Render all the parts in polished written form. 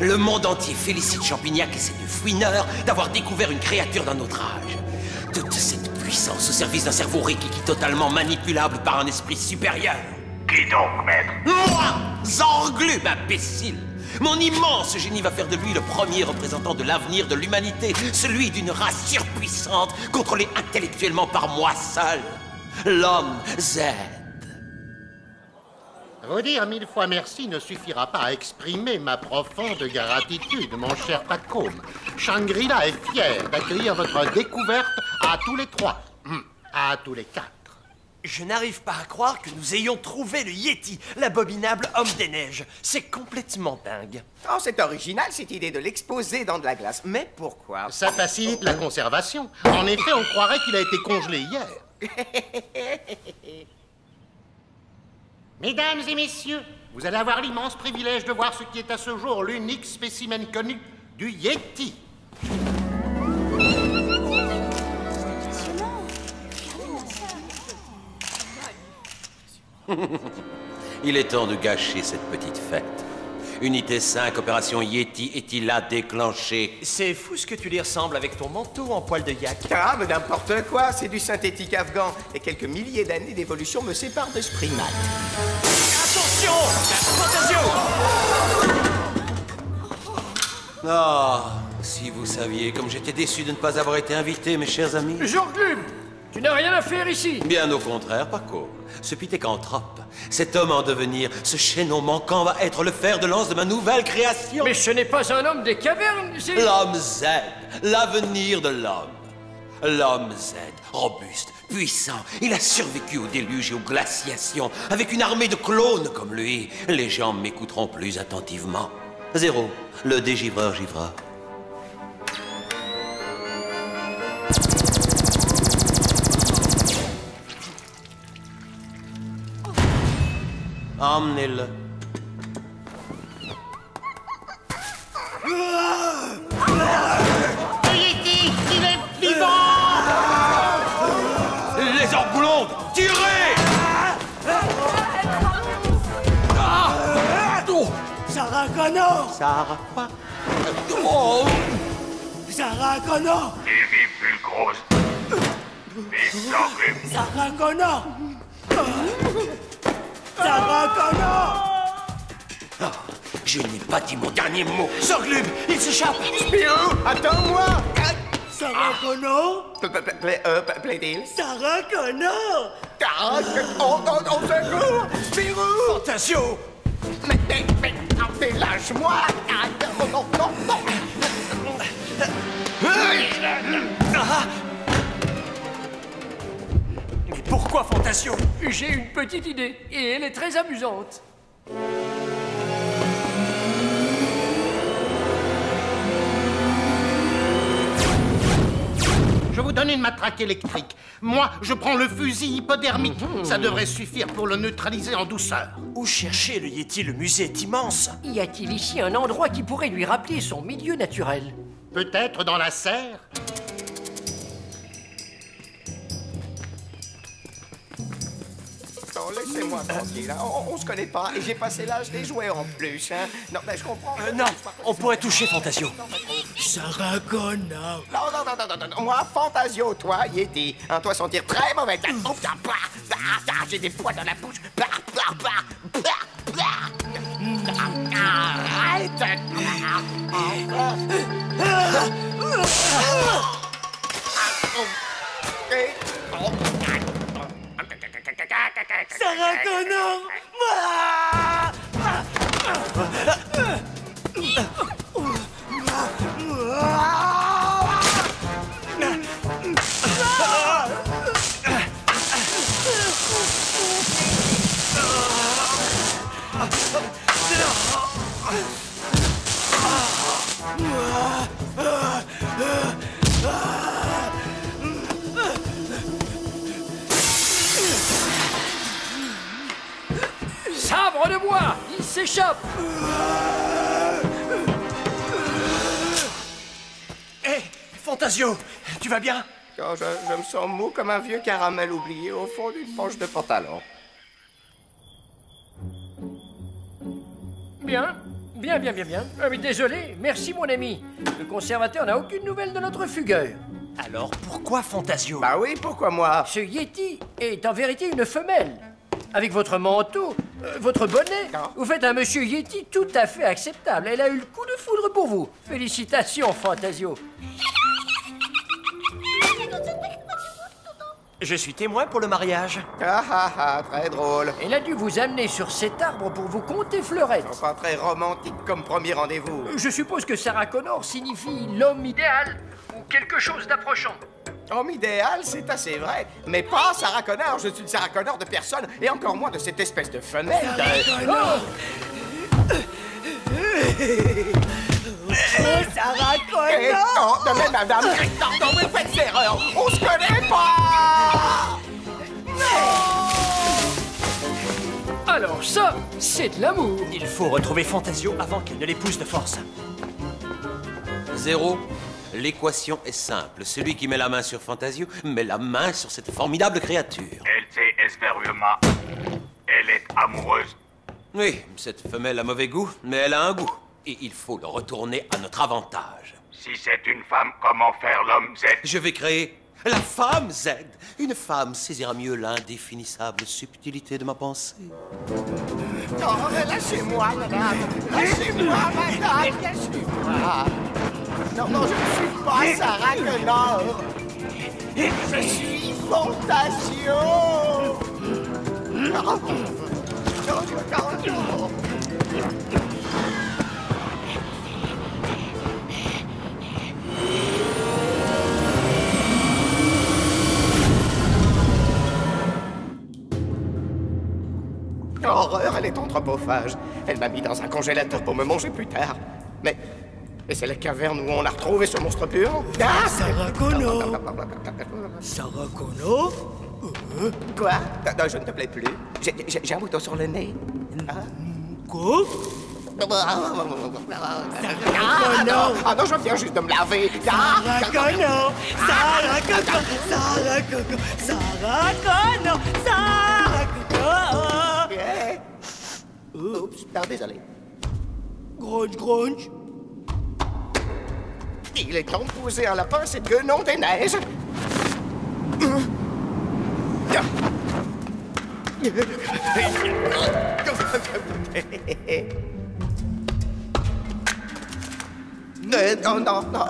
Le monde entier félicite Champignac et ses deux fouineurs d'avoir découvert une créature d'un autre âge. Toute cette puissance au service d'un cerveau rikiki totalement manipulable par un esprit supérieur. Qui donc, maître? Moi, Zorglub, imbécile! Mon immense génie va faire de lui le premier représentant de l'avenir de l'humanité, celui d'une race surpuissante, contrôlée intellectuellement par moi seul, l'homme Z. Vous dire 1000 fois merci ne suffira pas à exprimer ma profonde gratitude, mon cher Pacôme. Shangri-La est fier d'accueillir votre découverte à tous les trois. À tous les quatre. Je n'arrive pas à croire que nous ayons trouvé le Yeti, l'abominable homme des neiges. C'est complètement dingue. Oh, c'est original cette idée de l'exposer dans de la glace. Mais pourquoi? Ça facilite la conservation. En effet, on croirait qu'il a été congelé hier. Mesdames et messieurs, vous allez avoir l'immense privilège de voir ce qui est à ce jour l'unique spécimen connu du Yeti. Il est temps de gâcher cette petite fête. Unité 5, opération Yeti est-il là déclenchée? C'est fou ce que tu lui ressembles avec ton manteau en poil de yak. Ah, mais n'importe quoi, c'est du synthétique afghan. Et quelques milliers d'années d'évolution me séparent de ce primate. Attention! Fantasio! Ah, si vous saviez comme j'étais déçu de ne pas avoir été invité, mes chers amis. Jorglum, tu n'as rien à faire ici. Bien au contraire, Paco. Ce pithécanthrope, cet homme en devenir, ce chaînon manquant va être le fer de lance de ma nouvelle création. Mais ce n'est pas un homme des cavernes, c'est... L'homme Z, l'avenir de l'homme. L'homme Z, robuste, puissant, il a survécu au déluge et aux glaciations. Avec une armée de clones comme lui, les gens m'écouteront plus attentivement. Zéro, le dégivreur givra. Emmenez-le. Le Yeti, il est vivant! Les orboulons, tirez! Sarah Connor! Sarah quoi? Sarah Connor! Et vive Pulcrose! Vive Zorglum! Sarah Connor! Sarah Connor! Je n'ai pas dit mon dernier mot. Zorglub, il s'échappe! Spirou, attends-moi! Sarah Connor? Plaît-il? Sarah Connor! Ah, on secours! Spirou! Fantasio! Mais lâche-moi! Ah, non, non, non! Ah! Mais pourquoi Fantasio? J'ai une petite idée, et elle est très amusante. Je vous donne une matraque électrique. Moi, je prends le fusil hypodermique. Ça devrait suffire pour le neutraliser en douceur. Où chercher le Yeti? Le musée est immense. Y a-t-il ici un endroit qui pourrait lui rappeler son milieu naturel? Peut-être dans la serre? Non, laissez-moi tranquille. Hein. On se connaît pas et j'ai passé l'âge des jouets en plus. Hein. Non, mais je comprends. Non, on pourrait toucher Fantasio. Sarah Connor! Non, non, non, non, non, non. Moi, Fantasio, toi, Yeti. Hein, toi, sentir très mauvais. Oh, j'ai des poils dans la bouche. Arrête! Sarah Connor! Sabre de bois! Il s'échappe! Hé, Fantasio, tu vas bien? Oh, je me sens mou comme un vieux caramel oublié au fond d'une poche de pantalon. Bien. Bien. Mais désolé, merci mon ami. Le conservateur n'a aucune nouvelle de notre fugueur. Alors pourquoi Fantasio? Bah oui, pourquoi moi? Ce Yeti est en vérité une femelle. Avec votre manteau, votre bonnet, Non. vous faites un monsieur Yeti tout à fait acceptable. Elle a eu le coup de foudre pour vous. Félicitations, Fantasio. Je suis témoin pour le mariage. Très drôle. Elle a dû vous amener sur cet arbre pour vous conter fleurette. Pas très romantique comme premier rendez-vous. Je suppose que Sarah Connor signifie l'homme idéal ou quelque chose d'approchant. Homme idéal, c'est assez vrai. Mais pas Sarah Connor. Je suis Sarah Connor de personne, et encore moins de cette espèce de femelle. Sarah Eh, Connor! non, mais madame, non, mais faites erreur. On se connaît pas. Alors ça, c'est de l'amour. Il faut retrouver Fantasio avant qu'elle ne l'épouse de force. 0. L'équation est simple. Celui qui met la main sur Fantasio met la main sur cette formidable créature. Elle sait Esperuma. Elle est amoureuse. Oui, cette femelle a mauvais goût, mais elle a un goût. Et il faut le retourner à notre avantage. Si c'est une femme, comment faire l'homme Z? Je vais créer la femme Z. Une femme saisira mieux l'indéfinissable subtilité de ma pensée. Non, lâchez-moi, madame. Lâchez-moi, madame. Lâchez-moi. Non, je ne suis pas Sarah Connor. Je suis Fantasio. Non. Horreur, elle est anthropophage. Elle m'a mis dans un congélateur pour me manger plus tard. Mais c'est la caverne où on l'a retrouvé ce monstre puant. Ah! Sarah Connor! Sarah Connor? Quoi? Non, je ne te plais plus. J'ai un bouton sur le nez. Quoi? Ah Connor! non, je viens juste de me laver. Sarah Connor! Sarah Connor! Sarah Connor! Sarah Connor! Sarah Connor! Yeah. Oups, désolé. Grunge! Il est temps de poser un lapin, c'est Guenon des Neiges.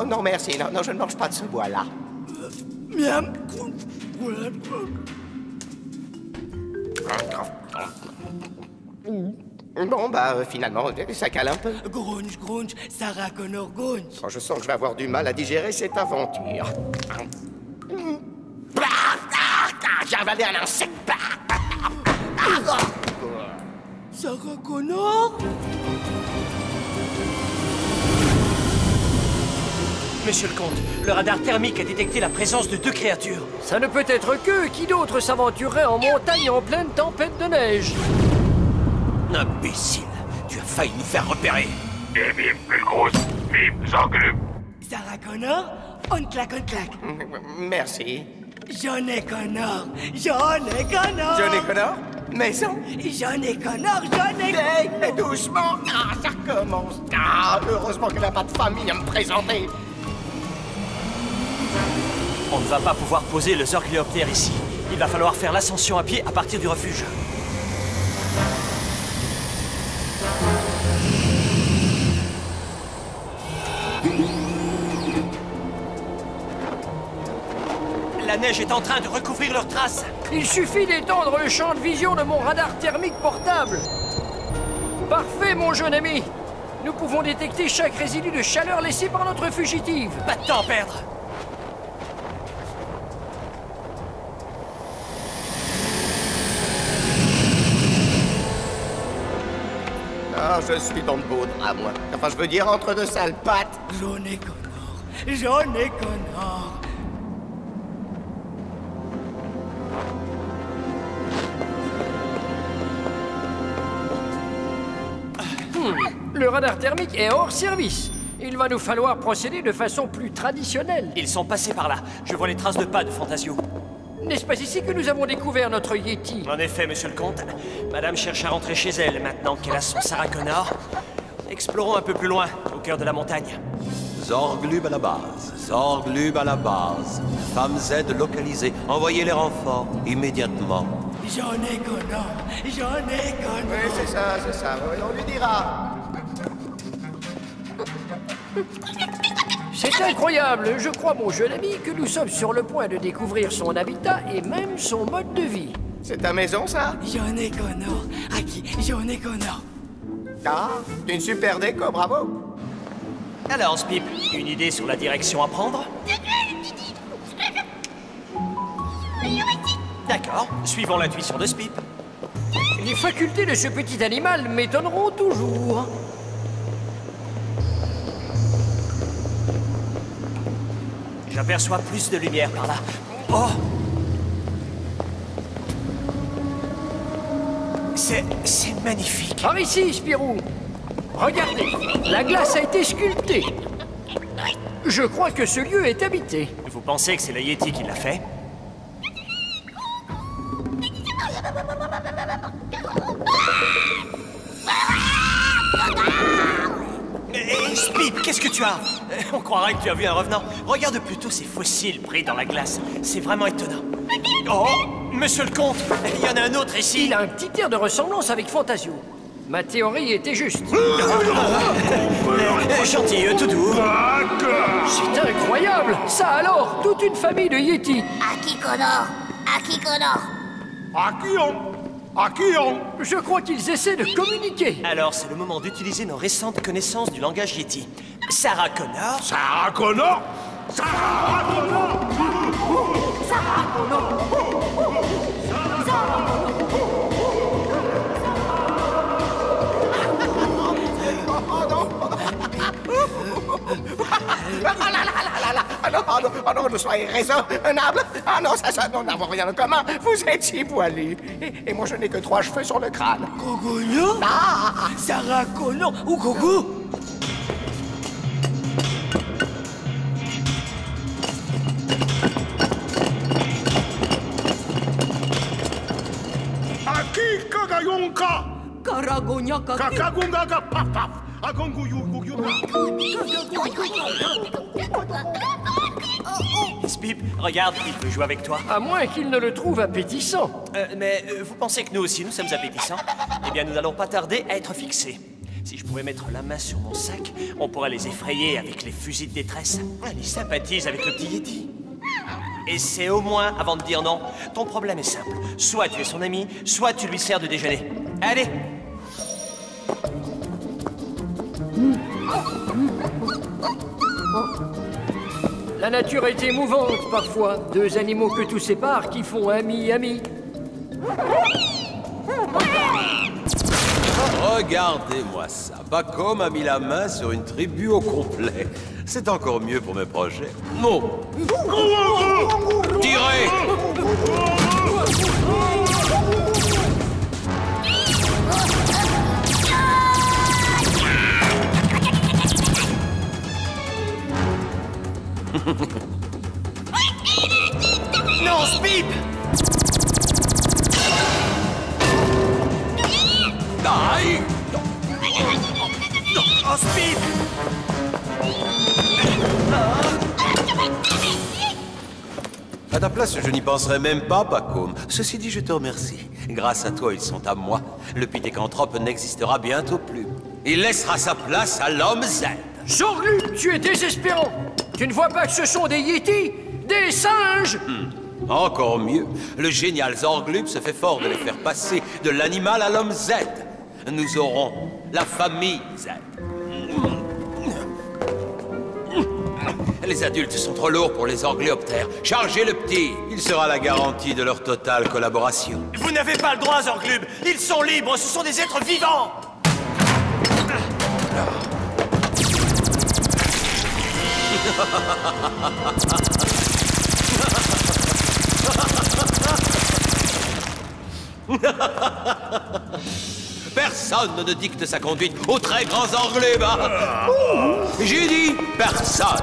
Non, merci. Non, je ne mange pas de ce bois-là. Miam! Bon, finalement, ça cale un peu. Grunge! Sarah Connor Grunge! Quand je sens que je vais avoir du mal à digérer cette aventure. J'ai avalé un insecte. Sarah Connor? Monsieur le comte, le radar thermique a détecté la présence de 2 créatures. Ça ne peut être qu'eux. Qui d'autre s'aventurerait en montagne en pleine tempête de neige? Imbécile, tu as failli nous faire repérer. Et bim, plus grosse. Bim, j'enclume. Sarah Connor? On claque! Merci. Johnny Connor! Johnny Connor? Maison? Johnny Connor! Hey, doucement. Ça recommence. Heureusement qu'elle n'a pas de famille à me présenter. On ne va pas pouvoir poser le Zorgléoptère ici. Il va falloir faire l'ascension à pied à partir du refuge. La neige est en train de recouvrir leurs traces. Il suffit d'étendre le champ de vision de mon radar thermique portable. Parfait, mon jeune ami. Nous pouvons détecter chaque résidu de chaleur laissé par notre fugitive. Pas de temps à perdre. Je suis dans de beaux draps, moi. Enfin, je veux dire, entre 2 sales pattes. Johnny Connor! Le radar thermique est hors service. Il va nous falloir procéder de façon plus traditionnelle. Ils sont passés par là. Je vois les traces de pas de Fantasio. N'est-ce pas ici que nous avons découvert notre Yeti? En effet, monsieur le comte, madame cherche à rentrer chez elle maintenant qu'elle a son Sarah Connor. Explorons un peu plus loin, au cœur de la montagne. Zorglub à la base, Zorglub à la base. Femme Z localisée, envoyez les renforts immédiatement. J'en ai Connor. J'en ai Connor. Oui, c'est ça, oui, on lui dira. C'est incroyable. Je crois, mon jeune ami, que nous sommes sur le point de découvrir son habitat et même son mode de vie. C'est ta maison, ça? J'en ai Connor. Aki, j'en ai Connor. Ah, c'est une super déco, bravo. Alors, Spip, une idée sur la direction à prendre? D'accord, suivons l'intuition de Spip. Les facultés de ce petit animal m'étonneront toujours. J'aperçois plus de lumière par là. Oh! C'est magnifique. Par ici, Spirou. Regardez, la glace a été sculptée. Je crois que ce lieu est habité. Vous pensez que c'est le Yeti qui l'a fait? Spip, qu'est-ce que tu as? On croirait que tu as vu un revenant. Regarde plutôt ces fossiles pris dans la glace. C'est vraiment étonnant. Oh, monsieur le comte, il y en a un autre ici. Il a un petit air de ressemblance avec Fantasio. Ma théorie était juste. Gentil, tout doux. C'est incroyable. Ça alors, toute une famille de Yeti. Aki Connor. Aki Connor. Je crois qu'ils essaient de communiquer. Alors, c'est le moment d'utiliser nos récentes connaissances du langage Yeti. Sarah Connor. Sarah Connor? Sarah Connor? Ah non, ne soyez raisonnable. Ah non, ça, nous n'avons rien en commun. Vous êtes si poilu. Et moi, je n'ai que 3 cheveux sur le crâne. Cogono? Ah! Sarah Connor ou Coco? Aki Kagayonka! Karagonya Kaki. Kakagungaga paf paf! Agonguyuguyuga! Spip, regarde, il veut jouer avec toi. À moins qu'il ne le trouve appétissant. Mais vous pensez que nous aussi, nous sommes appétissants? Eh bien, nous n'allons pas tarder à être fixés. Si je pouvais mettre la main sur mon sac, on pourrait les effrayer avec les fusils de détresse. Ils sympathisent avec le petit Yeti. Et c'est au moins, avant de dire non, ton problème est simple. Soit tu es son ami, soit tu lui sers de déjeuner. Allez! La nature est émouvante parfois. 2 animaux que tout sépare qui font ami-ami. Regardez-moi ça. Bacom a mis la main sur une tribu au complet. C'est encore mieux pour mes projets. Non. Tirez! Non, Spip! Aïe! Oh, Spip! À ta place, je n'y penserais même pas, Bacom. Ceci dit, je te remercie. Grâce à toi, ils sont à moi. Le pithécanthrope n'existera bientôt plus. Il laissera sa place à l'homme Z. Zorglub, tu es désespérant. Tu ne vois pas que ce sont des Yétis? Des singes? Encore mieux. Le génial Zorglub se fait fort de les faire passer de l'animal à l'homme Z. Nous aurons la famille Z. Les adultes sont trop lourds pour les orgléoptères. Chargez le petit. Il sera la garantie de leur totale collaboration. Vous n'avez pas le droit, Zorglub! Ils sont libres, ce sont des êtres vivants! Personne ne dicte sa conduite aux très grands Zorglub. J'ai dit personne.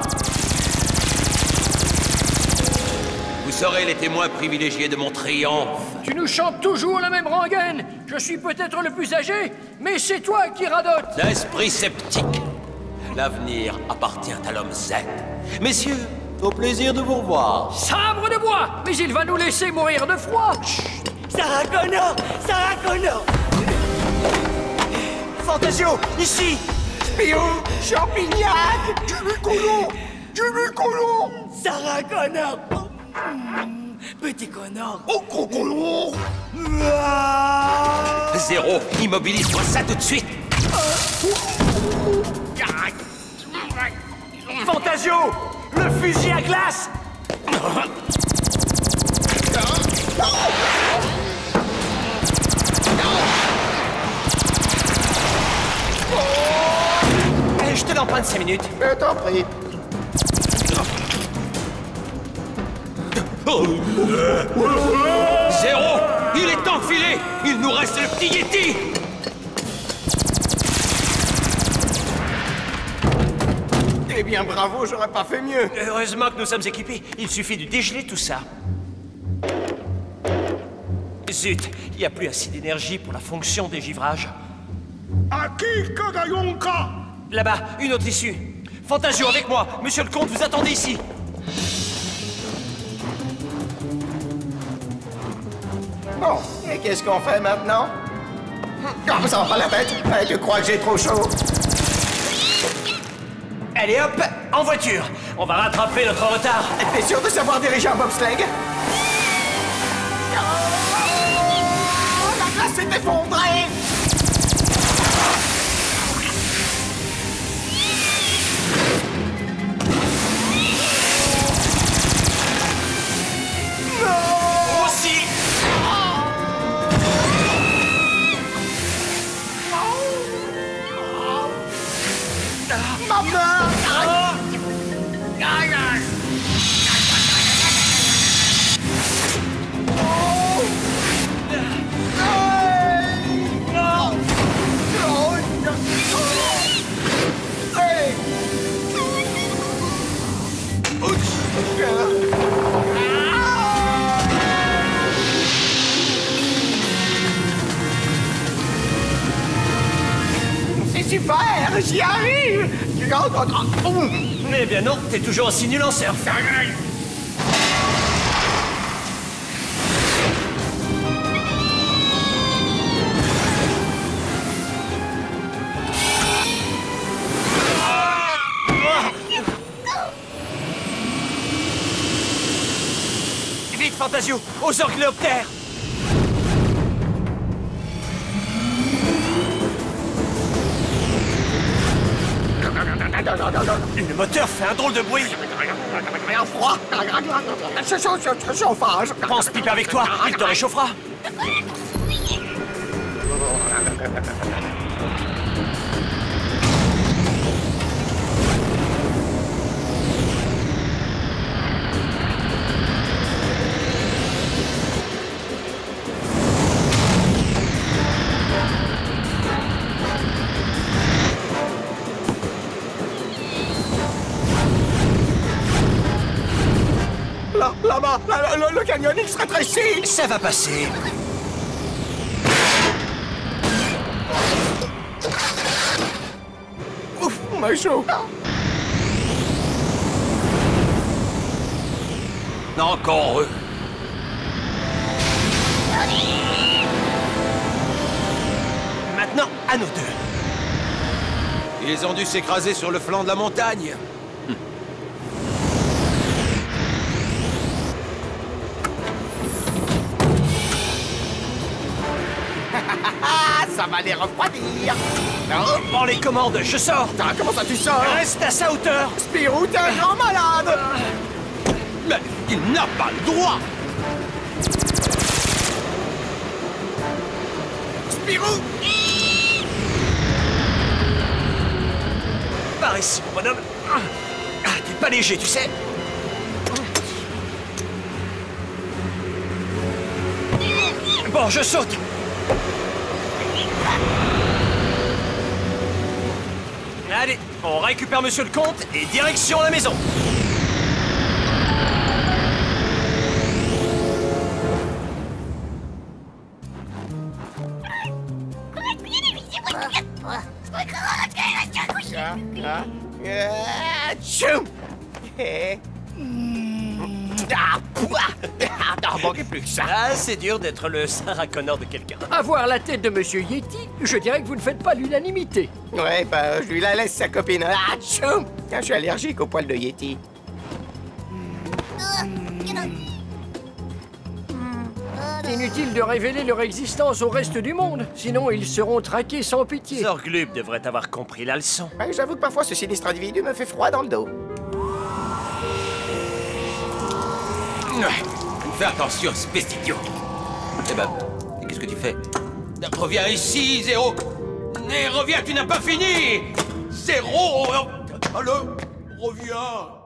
Vous serez les témoins privilégiés de mon triomphe. Tu nous chantes toujours la même rengaine. Je suis peut-être le plus âgé, mais c'est toi qui radote. L'esprit sceptique. L'avenir appartient à l'homme Z. Messieurs, au plaisir de vous revoir. Sabre de bois, mais il va nous laisser mourir de froid. Sarah Connor! Sarah Connor! Fantasio, ici! Spirou, Champignac, Jimmy Colon. Sarah Connor! Petit Connor! Oh, gros colon. Zéro, immobilise-moi ça tout de suite. Fantasio! Le fusil à glace! Je te l'emprunte 5 minutes. Je t'en prie. Zéro, il est enfilé. Il nous reste le petit Yeti. Eh bien, bravo, j'aurais pas fait mieux. Heureusement que nous sommes équipés. Il suffit de dégeler tout ça. Zut, il n'y a plus assez d'énergie pour la fonction des givrages. Là-bas, une autre issue. Fantasio, avec moi. Monsieur le comte, vous attendez ici. Bon, et qu'est-ce qu'on fait maintenant? Comme ça va pas la bête. Tu crois que j'ai trop chaud? Allez hop, en voiture. On va rattraper notre retard. T'es sûr de savoir diriger un bobsleigh? Oh, la glace s'est effondrée! Aussi. Ma main! C'est super! J'y arrive! Eh bien non, t'es toujours aussi nul en surf. Vite, Fantasio, aux orgléoptères! Le moteur fait un drôle de bruit. Un froid! Chauffage! Pense pipe avec toi, il te réchauffera. Là-bas, le canyon, il se rétrécit! Ça va passer. Ouf, on a chaud! Encore eux. Maintenant, à nous deux. Ils ont dû s'écraser sur le flanc de la montagne. Ah, ça va les refroidir! Prends les commandes, je sors. Comment ça tu sors? Reste à sa hauteur. Spirou, t'es un grand malade! Mais il n'a pas le droit. Spirou! Par ici, mon bonhomme. Ah, t'es pas léger, tu sais. Bon, je saute. Allez, on récupère Monsieur le Comte et direction la maison. Achou! Ah, n'en manquez plus que ça. Ah, c'est dur d'être le Sarah Connor de quelqu'un. À voir la tête de Monsieur Yeti, je dirais que vous ne faites pas l'unanimité. Ouais, bah, je lui la laisse, sa copine. Achou! Je suis allergique aux poils de Yeti. Inutile de révéler leur existence au reste du monde, sinon ils seront traqués sans pitié. Zorglub devrait avoir compris la leçon. Ouais, j'avoue que parfois ce sinistre individu me fait froid dans le dos. Fais attention, espèce d'idiot. Eh ben, qu'est-ce que tu fais? Reviens ici, Zéro. Mais reviens, tu n'as pas fini. Zéro. Allô, reviens.